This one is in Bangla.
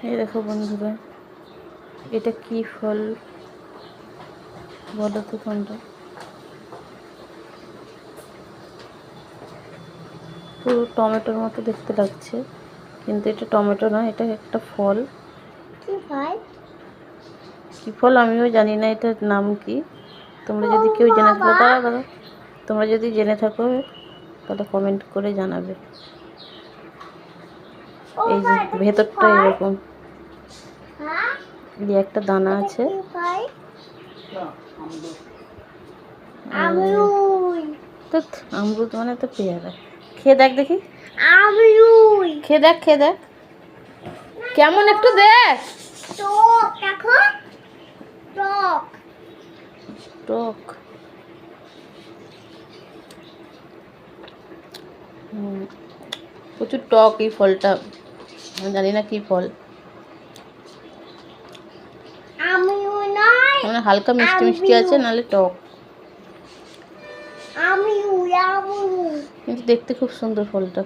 এই দেখো বন্ধুরা, এটা কি ফল বলো তো তোমরা? পুরো টমেটোর মতো দেখতে লাগছে, কিন্তু এটা টমেটো না, এটা একটা ফল। কি ফল আমিও জানি না, এটার নাম কি। তোমরা যদি কেউ জেনে থাকো, দাঁড়াও, তোমরা যদি জেনে থাকো তাহলে কমেন্ট করে জানাবে। এই যে ভেতরটা এরকম, এই একটা দানা আছে। আমরুদ মানে তো পেয়ারা। খেয়ে দেখ দেখি, খেয়ে দেখ, খেয়ে দেখ কেমন, একটু দেখ। টক, প্রচুর টক এই ফলটা, জানি না কি ফল, মানে হালকা মিষ্টি মিষ্টি আছে, নাহলে টক, কিন্তু দেখতে খুব সুন্দর ফলটা।